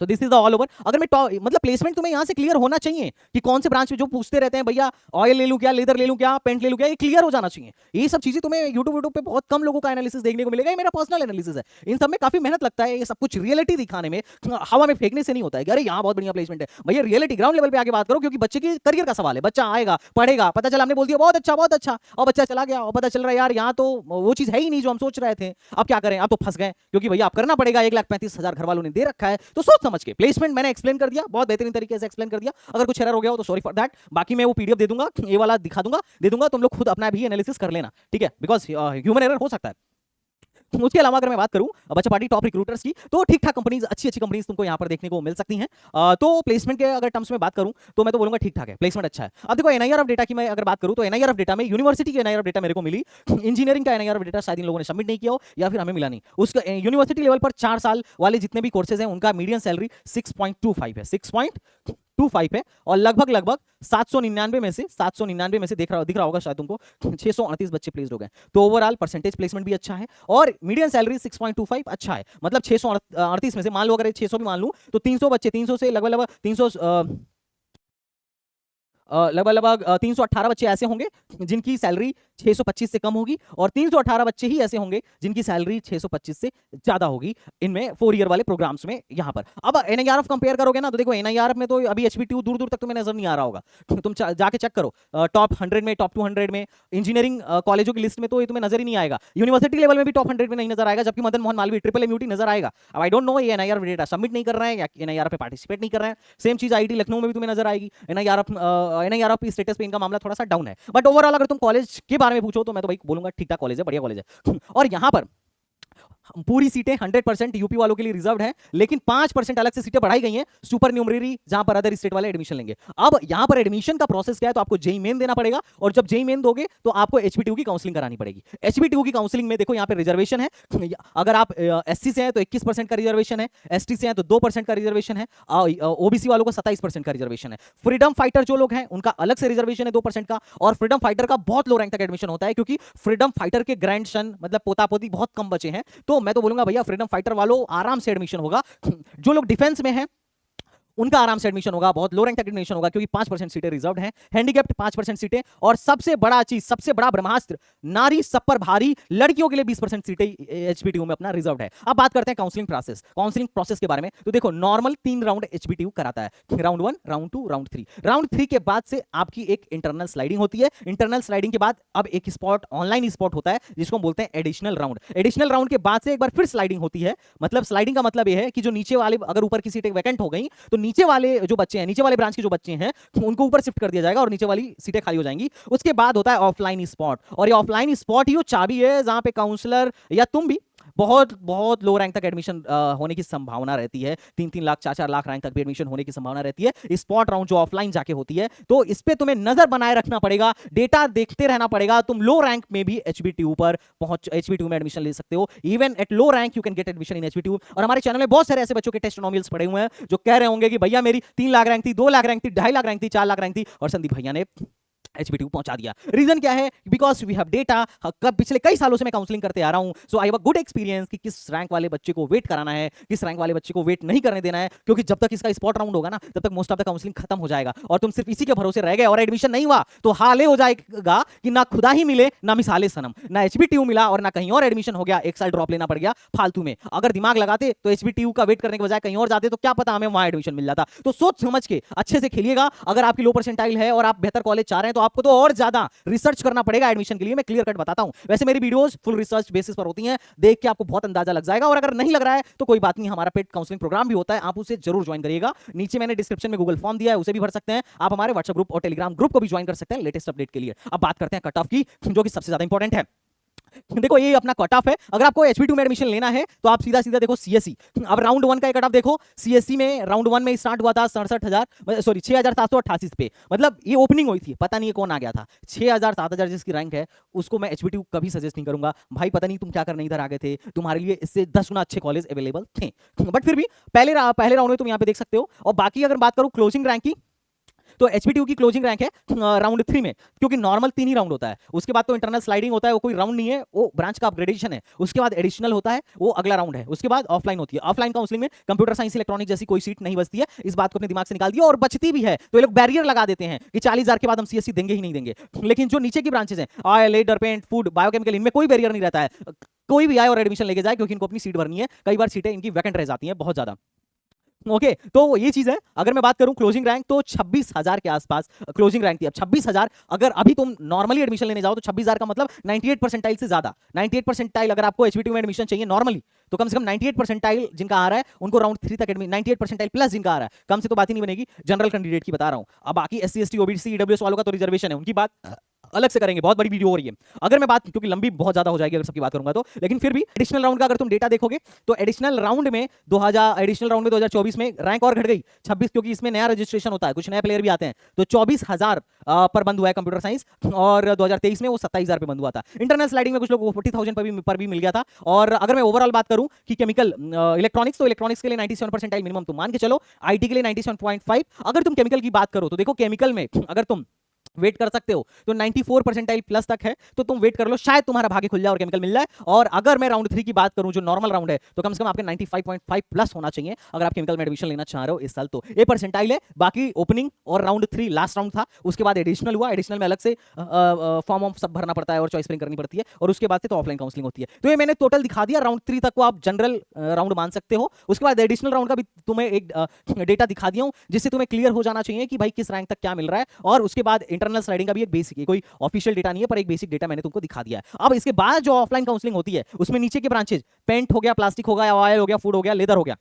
तो this is the all over. अगर मैं मतलब प्लेसमेंट तुम्हें यहां से क्लियर होना चाहिए कि कौन से ब्रांच में, जो पूछते रहते हैं भैया ऑयल ले लूं क्या, लेदर ले लूं क्या, पेंट ले लूं क्या, ये क्लियर हो जाना चाहिए। ये सब चीजें तुम्हें यूट्यूब पे बहुत कम लोगों का एनालिसिस देखने को मिलेगा, ये मेरा पर्सनल एनालिसिस है। इन सब में काफी मेहनत लगता है, ये सब कुछ रियलिटी दिखाने में, हवा में फेंकने से नहीं होता है कि अरे यहाँ बहुत बढ़िया प्लेसमेंट है। भैया रियलिटी ग्राउंड लेवल पे आके बात करो, क्योंकि बच्चे की करियर का सवाल है। बच्चा आएगा, पढ़ेगा, पता चला हमने बोल दिया बहुत अच्छा और बच्चा चला गया और पता चल रहा है यार यहाँ तो वो चीज है ही नहीं जो हम सोच रहे थे। अब क्या करें, अब तो फंस गए, क्योंकि भैया अब करना पड़ेगा, 1,35,000 घर वालों ने दे रखा है। तो सोच समझ के प्लेसमेंट मैंने एक्सप्लेन कर दिया, बहुत बेहतरीन तरीके से एक्सप्लेन कर दिया। अगर कुछ एरर हो गया हो तो सॉरी फॉर दैट। बाकी मैं वो पीडीएफ दे दूंगा, ये वाला दिखा दूंगा, दे दूंगा, तुम लोग खुद अपना भी एनालिसिस कर लेना, ठीक है, बिकॉज ह्यूमन एरर हो सकता है। उसके अलावा अगर मैं बात करूं बच्चा पार्टी टॉप रिक्रूटर्स की, तो ठीक ठाक कंपनीज, अच्छी कंपनीज तुमको यहां पर देखने को मिल सकती हैं। तो प्लेसमेंट के अगर टर्म्स में बात करूं तो मैं तो बोलूंगा ठीक ठाक है, प्लेसमेंट अच्छा है। अब देखो एनआईआर ऑफ डेटा की मैं अगर बात करूं तो एनआईआर ऑफ डेटा में यूनिवर्सिटी की एनआईआर ऑफ डेटा मेरे को मिली, इंजीनियरिंग का एनआईआर ऑफ डेटा शायद इन लोगों ने सबमिट नहीं किया हो या फिर हमें मिला नहीं। उसका यूनिवर्सिटी लेवल पर 4 साल वाले जितने भी कोर्सेज हैं उनका मीडियन सैलरी 6.25 है, 6.25 है और लगभग 799 में से दिख रहा होगा शायद तुमको 638 बच्चे प्लेस्ड हो गए। तो ओवरऑल परसेंटेज प्लेसमेंट भी अच्छा है और मीडियन सैलरी 6.25 अच्छा है। मतलब 638 में से मान लो अगर 600 भी मान लूं तो 300 बच्चे, 300 से लगभग 300 लगभग लगभग 318 बच्चे ऐसे होंगे जिनकी सैलरी 625 से कम होगी, और 318 बच्चे ही ऐसे होंगे जिनकी सैलरी 625 से ज्यादा होगी इनमें 4 ईयर वाले प्रोग्राम्स में यहां पर। अब एनआईआरएफ कंपेयर करोगे ना, तो देखो एनआईआरएफ में तो अभी एचबीटीयू दूर दूर तक तुम्हें नजर नहीं आ रहा होगा। तुम जाके चेक करो टॉप 100 में, टॉप 200 में, इंजीनियरिंग कॉलेजों की लिस्ट में तो ये तुम्हें नजर ही नहीं आएगा। यूनिवर्सिटी लेवल में भी टॉप 100 में नहीं नजर आएगा, जबकि मदन मोहन मालवीय ट्रिपल एमयूटी नजर आएगा। अब आई डोंट नो ये एनआईआर डेटा सबमिट नहीं कर रहे हैं या एनआईआर पे पार्टिसिपेट नहीं कर रहे हैं। सेम चीज आईटी लखनऊ में भी तुम्हें नजर आएगी। एनआईआरएफ की स्टेटस पे इनका मामला थोड़ा सा डाउन है, बट ओवरऑल अगर तुम कॉलेज के बारे में पूछो तो मैं तो भाई बोलूंगा ठीक ठाक कॉलेज है, बढ़िया कॉलेज है। और यहां पर पूरी सीटें 100% यूपी वालों के लिए रिजर्व्ड हैं, लेकिन 5% अलग से सीटें बढ़ाई गई हैं सुपर न्यूमरी, जहां पर अदर स्टेट वाले एडमिशन लेंगे। अब यहां पर एडमिशन का प्रोसेस क्या है, तो आपको जेई मेन देना पड़ेगा, और जब जेई मेन दोगे तो आपको एचबीटीयू की काउंसलिंग करानी पड़ेगी। एचबीटीयू की काउंसलिंग में देखो यहां पे रिजर्वेशन है। अगर आप एससी से हैं तो 21% का रिजर्वेशन है, एसटी से हैं तो 2% का रिजर्वेशन है, ओबीसी वालों को 27% का रिजर्वेशन है। फ्रीडम फाइटर जो लोग हैं उनका अलग से रिजर्वेशन है 2% का, और फ्रीडम फाइटर का बहुत लो रैंक तक एडमिशन होता है, क्योंकि फ्रीडम फाइटर के ग्रैंड सन मतलब पोता पोती बहुत कम बचे हैं। तो मैं तो बोलूंगा भैया फ्रीडम फाइटर वालों आराम से एडमिशन होगा। जो लोग डिफेंस में हैं उनका आराम से एडमिशन होगा, बहुत लो रैंक तक एडमिशन होगा, क्योंकि 5% सीटें रिजर्व्ड हैं, हैंडीकैप्ड 5% सीटें, और सबसे बड़ा चीज, सबसे बड़ा ब्रह्मास्त्र, नारी सब पर भारी, लड़कियों के लिए 20% सीटें एचबीटीयू में अपना रिजर्व्ड है। अब बात करते हैं काउंसलिंग प्रोसेस के बारे में। तो देखो नॉर्मल 3 राउंड एचबीटीयू कराता है, राउंड 1, राउंड 2, राउंड 3। राउंड 3 के बाद से आपकी एक इंटरनल स्लाइडिंग होती है। इंटरनल स्लाइडिंग के बाद अब एक स्पॉट, ऑनलाइन स्पॉट होता है, जिसको हम बोलते हैं एडिशनल राउंड। एडिशनल राउंड के बाद से एक बार फिर स्लाइडिंग होती है। मतलब स्लाइडिंग का मतलब यह है कि जो नीचे वाले, अगर ऊपर की सीटें वैकेंट हो गई तो नीचे वाले जो बच्चे हैं, नीचे वाले ब्रांच के जो बच्चे हैं, उनको ऊपर शिफ्ट कर दिया जाएगा और नीचे वाली सीटें खाली हो जाएंगी। उसके बाद होता है ऑफलाइन स्पॉट, और ये ऑफलाइन स्पॉट ही वो चाबी है जहां पे काउंसलर या तुम भी बहुत बहुत लो रैंक तक एडमिशन होने की संभावना रहती है। 3-3 लाख 4-4 लाख रैंक तक भी एडमिशन होने की संभावना रहती है स्पॉट राउंड जो ऑफलाइन जाके होती है। तो इस पे तुम्हें नजर बनाए रखना पड़ेगा, डेटा देखते रहना पड़ेगा। तुम लो रैंक में भी एचबीटीयू में एडमिशन ले सकते हो। Even at low rank you can get admission in HBTU. और हमारे चैनल में बहुत सारे ऐसे बच्चों के टेस्टिमोनियल्स पड़े हुए हैं जो कह रहे होंगे कि भैया मेरी 3 लाख रैंक थी, 2 लाख रैंक थी, 2.5 लाख रैंक थी, 4 लाख रैंक थी, और संदीप भैया ने एचबीटीयू पहुंचा दिया। रीजन क्या है? Because we have data. पिछले कई सालों से मैं काउंसलिंग करते आ रहा हूं, so I have a good experience कि किस रैंक वाले बच्चे को वेट कराना है, किस रैंक वाले बच्चे को वेट नहीं करने देना है, क्योंकि जब तक इसका स्पॉट राउंड होगा ना, तब तक मोस्ट ऑफ द काउंसलिंग खत्म हो जाएगा और तुम सिर्फ इसी के भरोसे रह गए और एडमिशन नहीं हुआ तो हाल हो जाएगा कि ना खुदा ही मिले ना मिसाले सनम, ना एचबीटीयू मिला और ना कहीं और एडमिशन हो गया, एक साल ड्रॉप लेना पड़ गया फालतू में। अगर दिमाग लगाते तो एचबीटीयू का वेट करने के बजाय कहीं और जाते तो क्या पता हमें वहां एडमिशन मिल जाता। तो सोच समझ के अच्छे से खेलिएगा। अगर आपकी लो परसेंटाइल है और आप बेहतर कॉलेज चाह रहे हैं तो आपको तो और ज्यादा रिसर्च करना पड़ेगा एडमिशन के लिए। मैं क्लियर कट बताता हूं। वैसे मेरी वीडियोस फुल रिसर्च बेसिस पर होती हैं, देख के आपको बहुत अंदाजा लग जाएगा। और अगर नहीं लग रहा है तो कोई बात नहीं, हमारा पेड काउंसलिंग प्रोग्राम भी होता है, आप उसे जरूर ज्वाइन करिएगा। नीचे मैंने डिस्क्रिप्शन में गूगल फॉर्म दिया है, उसे भी भर सकते हैं। आप हमारे व्हाट्सएप ग्रुप और टेलीग्राम ग्रुप को भी ज्वाइन कर सकते हैं लेटेस्ट अपडेट के लिए। अब बात करते हैं कट ऑफ की, जो कि सबसे ज्यादा इंपॉर्टेंट है। देखो ये अपना कट ऑफ है। अगर आपको एचबीटीयू में एडमिशन लेना है तो आप सीधा सीधा देखो सीएससी। अब राउंड 1 का कट ऑफ देखो। सीएससी में राउंड 1 में स्टार्ट हुआ था 6788 पे, मतलब ये ओपनिंग हुई थी, पता नहीं कौन आ गया था। 6000 7000 जिसकी रैंक है उसको मैं एचबीटीयू कभी सजेस्ट नहीं करूंगा भाई। पता नहीं तुम क्या करने इधर आ गए थे, तुम्हारे लिए इससे 10 गुना अच्छे कॉलेज अवेलेबल थे, बट फिर भी पहले राउंड में तुम यहाँ पे देख सकते हो। और बाकी अगर बात करूं क्लोजिंग रैंक की, तो एचबीटीयू की क्लोजिंग रैंक है राउंड 3 में, क्योंकि नॉर्मल 3 ही राउंड होता है। उसके बाद तो इंटरनल स्लाइडिंग होता है, वो कोई राउंड नहीं है, वो ब्रांच का अपग्रेडेशन है। उसके बाद एडिशनल होता है, वो अगला राउंड है। उसके बाद ऑफलाइन होती है। ऑफलाइन काउंसलिंग में कंप्यूटर साइंस इलेक्ट्रॉनिक जैसी कोई सीट नहीं बचती है। इस बात को अपने दिमाग से निकाल दिया। और बचती भी है तो ये लोग बैरियर लगा देते हैं कि 40,000 के बाद हम सीएससी देंगे ही नहीं देंगे। लेकिन जो नीचे की ब्रांचेस हैं, oil, leather, paint, food, biochemical, इनमें कोई बैरियर नहीं रहता है। कोई भी आए और एडमिशन लेके जाए, क्योंकि इनको अपनी सीट भरनी है। कई बार सीटें इनकी वैकेंट रह जाती हैं बहुत ज्यादा। ओके तो ये चीज है। अगर मैं बात करूं क्लोजिंग रैंक, तो 26,000 के आसपास क्लोजिंग रैंक थी। अब 26,000 अगर अभी तुम नॉर्मली एडमिशन लेने जाओ तो 26,000 का मतलब 98 परसेंटाइल से ज्यादा। 98 परसेंटाइल अगर आपको एचबीटीयू में एडमिशन चाहिए नॉर्मली, तो कम से कम 98 परसेंटाइल जिनका आ रहा है उनको राउंड 3 तक एडमिशन, 98 परसेंटाइल प्लस जिनका आ रहा है, कम से तो बात ही नहीं बनेगी। जनरल कैंडिडेट की बता रहा हूं। अब बाकी एससी एसटी ओबीसी ईडब्ल्यूएस वालों का तो रिजर्वेशन है, उनकी बात अलग से करेंगे, बहुत बड़ी वीडियो हो रही है। अगर मैं बात, क्योंकि लंबी बहुत ज्यादा हो जाएगी अगर सबकी बात करूंगा तो, लेकिन फिर भी एडिशनल राउंड का अगर तुम डेटा देखोगे तो एडिशनल राउंड में 2024 में रैंक और घट गई 26, क्योंकि इसमें नया रजिस्ट्रेशन होता है, कुछ नए प्लेयर भी आते हैं। तो 24,000 पर बंद हुआ है कंप्यूटर साइंस, और 2023 में वो 27,000 पे बंद हुआ था। इंटरनल स्लाइडिंग में कुछ लोग 40,000 पर भी मिल गया था। और अगर मैं ओवरऑल बात करूं कि केमिकल इलेक्ट्रॉनिक्स, तो इलेक्ट्रॉनिक्स के लिए 97 परसेंटाइल मिनिमम तुम मान के चलो। आईटी के लिए 97.5। अगर तुम केमिकल की बात करो तो देखो केमिकल में अगर तुम वेट कर सकते हो। तो 94 परसेंटाइल प्लस तक है, तो तुम वेट कर लो, शायद तुम्हारा भाग्य खुल जाए और केमिकल मिल जाए। और अगर मैं राउंड 3 की बात करूं, जो नॉर्मल राउंड है, तो कम से कम आपके 95.5 प्लस होना चाहिए अगर आप केमिकल में एडमिशन लेना चाह रहे हो इस साल। तो ये परसेंटाइल है। बाकी ओपनिंग और राउंड 3 लास्ट राउंड था, उसके बाद एडिशनल हुआ। एडिशनल में अलग से फॉर्म सब भरना पड़ता है और चॉइस फिलिंग करनी पड़ती है, और उसके बाद से तो ऑफलाइन काउंसलिंग होती है। तो ये मैंने टोटल दिखा दिया। राउंड 3 तक को आप जनरल राउंड मान सकते हो। उसके बाद एडिशनल राउंड का भी तुम्हें एक डेटा दिखा दिया हूं, जिससे तुम्हें क्लियर हो जाना चाहिए कि भाई किस रैंक तक क्या मिल रहा है। और उसके बाद इंटरनल स्लाइडिंग का भी एक बेसिक, कोई ऑफिशियल डेटा नहीं है, पर एक बेसिक डेटा मैंने तुमको दिखा दिया है। अब इसके बाद जो ऑफलाइन काउंसलिंग होती है, उसमें नीचे के ब्रांचेज, पेंट हो गया, प्लास्टिक हो गया, ऑयल हो गया, फूड हो गया, लेदर हो गया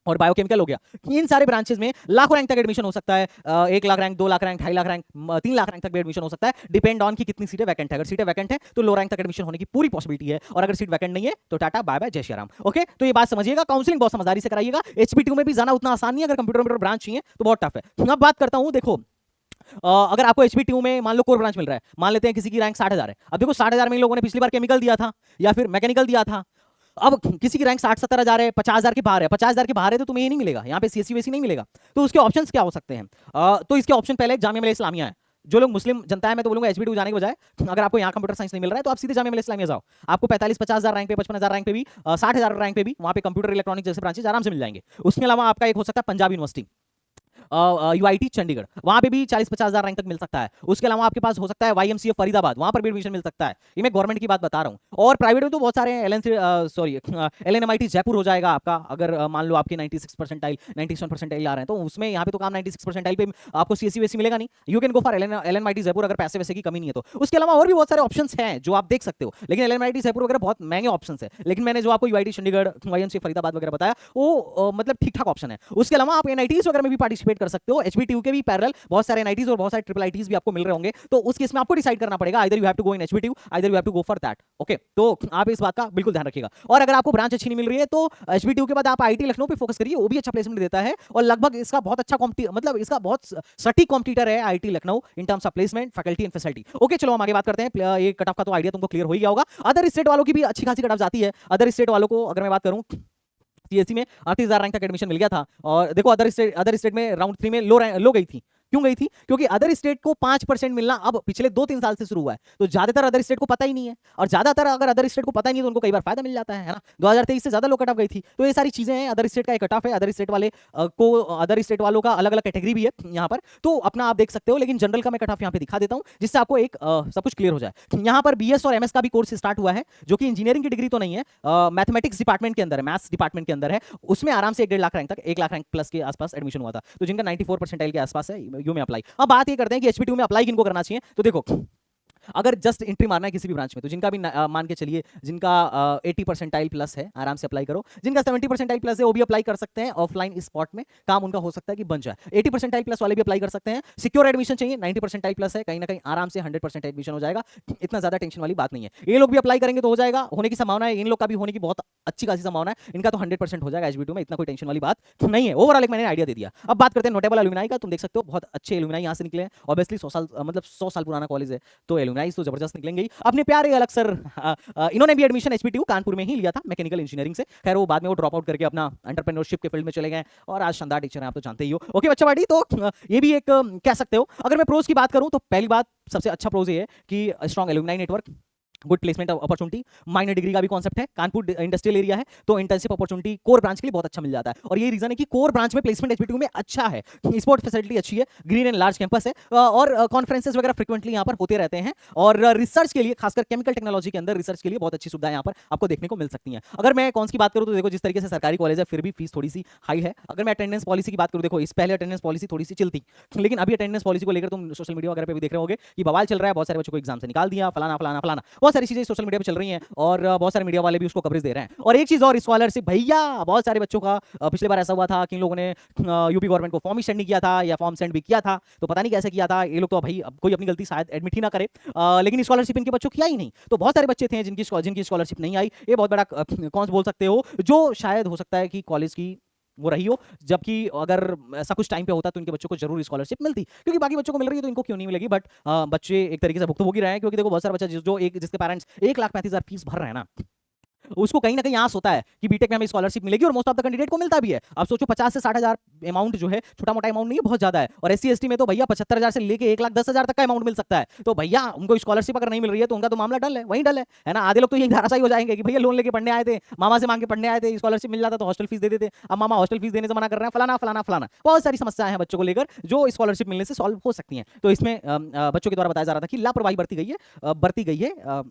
और बायोकेमिकल हो गया, इन सारे ब्रांचेस में लाखों रैंक तक एडमिशन हो सकता है। 1 lakh rank, 2 lakh rank, 2.5 lakh rank, 3 lakh rank तक भी एडमिशन हो सकता है। डिपेंड ऑन कि कितनी सीटें वैकेंट है। अगर सीटें वैकेंट है तो लो रैंक तक एडमिशन होने की पूरी पॉसिबिलिटी है, और अगर सीट वैकेंट नहीं है तो टाटा बाय बाय, जय श्री राम। ओके, तो ये बात समझिएगा। काउंसलिंग बहुत समझदारी से कराइएगा। एचपीटीयू में भी जाना उतना आसान नहीं है। अगर कंप्यूटर ब्रांच चाहिए तो बहुत टफ है। अब बात करता हूं, देखो अगर आपको एचपीटीयू में मान लो कोर ब्रांच मिल रहा है, मान लेते हैं किसी की रैंक 60,000 है। अब देखो 60,000 में इन लोगों ने पिछली बार केमिकल दिया था या फिर मैकेनिकल दिया था। अब किसी की रैंक 60-70,000 है, 50,000 के बाहर है, 50,000 के बाहर है, तो तुम्हें ये नहीं मिलेगा, यहाँ पे सीएससी वेसी नहीं मिलेगा। तो उसके ऑप्शंस क्या हो सकते हैं? तो इसके ऑप्शन पहले जामिया मिलिया इस्लामिया है। जो लोग मुस्लिम जनता है, मैं तो बोलूंगा एचबीटीयू जाने के बजाय, अगर आपको यहाँ कंप्यूटर साइंस नहीं मिल रहा है तो आप सीधे जामिया मिलिया इस्लामिया जाओ। आपको 45-50,000 रैंक पे, 55,000 रैंक पे भी, 60,000 रैंक पे भी वहाँ पे कंप्यूटर इलेक्ट्रॉनिक्स जैसे ब्रांचेज आराम से मिल जाएंगे। उसके अलावा आपका एक हो सकता है पंजाब यूनिवर्सिटी, यूआईटी चंडीगढ़, वहां पे भी 40-50,000 रैंक तक मिल सकता है। उसके अलावा आपके पास हो सकता है वाईएमसीए फरीदाबाद, वहां पर भी एडमिशन मिल सकता है। ये मैं गवर्नमेंट की बात बता रहा हूं। और प्राइवेट में तो बहुत सारे हैं। एलएनएमआईटी जयपुर हो जाएगा आपका, अगर मान लो आपके 96 परसेंटाइल 97 परसेंटाइल आ रहे हैं, तो उसमें यहाँ पे तो काम 96 परसेंटाइल पे आपको सीएससी वेसी मिलेगा नहीं। You can go for LNMIIT Jaipur, अगर पैसे वैसे की कमी नहीं है तो। उसके अलावा और भी बहुत सारे ऑप्शंस हैं जो आप देख सकते हो, लेकिन एलएनएमआईटी जयपुर वगैरह बहुत महंगे ऑप्शंस है। लेकिन मैंने जो आपको यूआईटी चंडीगढ़, वाईएमसीए फरीदाबाद वगैरह बताया, वो मतलब ठीक ठाक ऑप्शन है। उसके अलावा आप एनआईटीज वगैरह में भी पार्टिसिपेट कर सकते हो। एचबीटीयू के भी पैरेलल बहुत सारे एनआईटीज और बहुत सारे ट्रिपल आईटीज भी आपको मिल रहे होंगे। तो उस केस में आपको डिसाइड करना पड़ेगा, either you have to go in HBTU, either you have to go for that. Okay, तो आप इस बात का बिल्कुल ध्यान रखिएगा। और अगर आपको ब्रांच अच्छी नहीं मिल रही है तो एचबीटीयू के बाद आप आईटी लखनऊ पे फोकस करिए, वो भी अच्छा प्लेसमेंट देता है। और लगभग इसका बहुत अच्छा मतलब इसका बहुत सटीक कॉम्पिटिटर है IT Lucknow in terms of placement, faculty and facility. Okay, चलो हम आगे बात करते हैं। ये कट ऑफ का तो आइडिया तुमको क्लियर हो ही गया होगा। अदर स्टेट वालों की भी अच्छी खासी कट ऑफ जाती है। अदर स्टेट वालों को अगर मैं बात करूं, सीएससी में 38,000 रैंक तक एडमिशन मिल गया था। और देखो अदर स्टेट में राउंड 3 में लो गई थी। क्यों गई थी? क्योंकि अदर स्टेट को 5% मिलना अब पिछले 2-3 साल से शुरू हुआ है, तो ज्यादातर अदर स्टेट को पता ही नहीं है। और ज्यादातर अगर अदर स्टेट को पता ही नहीं तो उनको कई बार फायदा मिल जाता है ना। 2023 से ज्यादा लो कट ऑफ गई थी। तो ये सारी चीजें हैं। अदर स्टेट का एक कट ऑफ है। अदर स्टेट वाले को, अदर स्टेट वालों का अलग अलग कैटेगरी भी है यहाँ पर, तो अपना आप देख सकते हो। लेकिन जनरल का मैं कट ऑफ यहाँ पे दिखा देता हूँ, जिससे आपको एक सब कुछ क्लियर हो जाए। यहाँ पर बीएस और एमएस का भी कोर्स स्टार्ट हुआ है, जो कि इंजीनियरिंग की डिग्री तो नहीं है, मैथमेटिक्स डिपार्टमेंट के अंदर है, मैथ्स डिपार्टमेंट के अंदर है। उसमें आराम से 1.5 लाख रैंक तक, 1 लाख रैंक प्लस के आसपास एडमिशन हुआ था। तो जिनका 94 परसेंटाइल के आसपास है, यू में अप्लाई। अब बात ये करते हैं कि एचपीटीयू में अप्लाई किनको करना चाहिए। तो देखो, अगर जस्ट एंट्री मारना है किसी भी ब्रांच में, तो जिनका भी मान के चलिए, जिनका 80 परसेंटाइल प्लस है, आराम से अप्लाई करो। जिनका 70 परसेंटाइल प्लस है वो भी अप्लाई कर सकते हैं। ऑफलाइन स्पॉट में काम उनका हो सकता है कि बन जाए। 80 परसेंटाइल प्लस वाले भी अप्लाई कर सकते हैं। सिक्योर एडमिशन चाहिए, 90 परसेंटाइल प्लस है, कहीं ना कहीं आराम से 100% एडमिशन हो जाएगा। इतना ज्यादा टेंशन वाली बात नहीं है। ये लोग भी अप्लाई करेंगे तो हो जाएगा, होने की संभावना है। इन लोग का भी होने की बहुत अच्छी खासी संभावना है। इनका तो 100% हो जाएगा एचबीटीयू में, इतना कोई टेंशन वाली बात नहीं है। ओवरऑल एक मैंने आइडिया दे दिया। अब बात करते हैं नोटेबल एलुमनाई का। तुम देख सकते हो बहुत अच्छे एलुमनाई यहाँ से निकले हैं। ऑब्वियसली 100 साल, मतलब 100 साल पुराना कॉलेज है, तो एलुमनाई तो जबरदस्त निकलेंगे। अपने प्यारे अलग सर, इन्होंने भी एडमिशन एचपीटीयू कानपुर में ही लिया था, मैकेनिकल इंजीनियरिंग से। खैर वो बाद में वो ड्रॉप आउट करके अपना एंटरप्रेन्योरशिप के फील्ड में चले गए, और आज शानदार टीचर हैं, आप तो जानते ही हो। ओके बच्चा बाड़ी, तो ये भी एक कह सकते हो। अगर मैं प्रोज की बात करूं तो पहली बात, सबसे अच्छा प्रोज ये है कि strong alumni network, good placement opportunity, minor degree का भी कॉन्सेप्ट है। कानपुर इंडस्ट्रियल एरिया है, तो इंटर्नशिप अपॉर्चुनिटी कोर ब्रांच के लिए बहुत अच्छा मिल जाता है। और ये रीजन है कि कोर ब्रांच में प्लेसमेंट एचपीटीयू में अच्छा है। स्पोर्ट फैसिलिटी अच्छी है, ग्रीन एंड लार्ज कैंपस है, और कॉन्फ्रेंसेस वगैरह फ्रिक्वेंटली यहाँ पर होते रहते हैं। और रिसर्च के लिए, खासकर केमिकल टेक्नोलॉजी के अंदर रिसर्च के लिए बहुत अच्छी सुविधाएं यहाँ पर आपको देखने को मिल सकती हैं। अगर मैं कौन सी बात करूँ तो देखो, जिस तरीके से सरकारी कॉलेज है, फिर भी फीस थोड़ी सी हाई है। अगर मैं अटेंडेंस पॉलिसी की बात करूँ, देखो इस पहले अटेंडेंस पॉलिसी थोड़ी सी चिल थी, लेकिन अभी अटेंडेंस पॉलिसी को लेकर तुम सोशल मीडिया वगैरह पे भी देख रहे होगे कि बवाल चल रहा है। बहुत सारे बच्चों को एग्जाम से निकाल दिया, फलाना फलाना फलाना, बहुत सारी चीजें सोशल मीडिया पे चल रही हैं, और बहुत सारे मीडिया वाले भी उसको कवरेज दे रहे हैं। और एक चीज और, स्कॉलरशिप भैया, बहुत सारे बच्चों का पिछले बार ऐसा हुआ था कि इन लोगों ने यूपी गवर्नमेंट को फॉर्म ही सेंड नहीं किया था, या फॉर्म सेंड भी किया था तो पता नहीं कैसे किया था। ये लोग तो भाई कोई अपनी गलती शायद एडमिट ही ना करे, लेकिन स्कॉलरशिप इनके बच्चों की आई नहीं। तो बहुत सारे बच्चे थे जिनकी स्कॉलरशिप नहीं आई। ये बहुत बड़ा कौन बोल सकते हो, जो शायद हो सकता है कि कॉलेज की वो रही हो, जबकि अगर ऐसा कुछ टाइम पे होता तो इनके बच्चों को जरूर स्कॉलरशिप मिलती, क्योंकि बाकी बच्चों को मिल रही है तो इनको क्यों नहीं मिलेगी। बट बच्चे एक तरीके से भुगतभोगी रहे हैं, क्योंकि देखो बहुत सारे बच्चे जिसके पेरेंट्स 1,35,000 फीस भर रहे हैं ना, उसको कहीं ना कहीं आस होता है कि बीटेक में हमें स्कॉलरशिप मिलेगी, और मोस्ट ऑफ द कैंडिडेट को मिलता भी है। अब सोचो 50 से 60 हजार अमाउंट जो है छोटा मोटा अमाउंट नहीं है, बहुत ज्यादा है। और SC ST में तो भैया 75 हजार से लेके 1,10,000 तक का अमाउंट मिल सकता है। तो भैया उनको स्कॉलरशिप अगर नहीं मिल रही है तो उनका तो मामला डल है, वही डल है ना। आधे लोग तो यही धाराशायी हो जाएंगे कि भैया लोन लेके पढ़ने आए थे, मामा से मांग के पढ़ने आए थे, स्कॉलरशिप मिल जाता तो हॉस्टल फीस दे देते, अब मामा हॉस्टल फीस देने से मना कर रहे हैं, फलाना फलाना फलाना। बहुत सारी समस्याएं हैं बच्चों को लेकर जो स्कॉलरशिप मिलने से सॉल्व हो सकती हैं। तो इसमें बच्चों के द्वारा बताया जा रहा था कि लापरवाही बरती गई है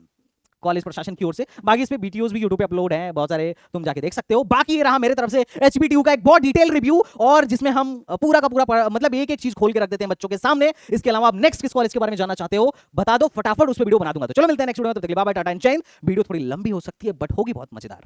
कॉलेज प्रशासन की ओर से। बाकी इस पे वीडियोस भी यूट्यूब पे अपलोड हैं बहुत सारे, तुम जाके देख सकते हो। बाकी ये रहा मेरे तरफ से HBTU का एक बहुत डिटेल रिव्यू, और जिसमें हम पूरा का पूरा मतलब एक एक चीज खोल के रख देते हैं बच्चों के सामने। इसके अलावा आप नेक्स्ट किस कॉलेज के बारे में जानना चाहते हो बता दो, फटाफट उस पर वीडियो बना दूंगा। तो चलो मिलते हैं नेक्स्ट वीडियो में, तब तक के लिए बाय बाय, टाटा एंड चाइन। वीडियो थोड़ी लंबी हो सकती है बट होगी बहुत मजेदार।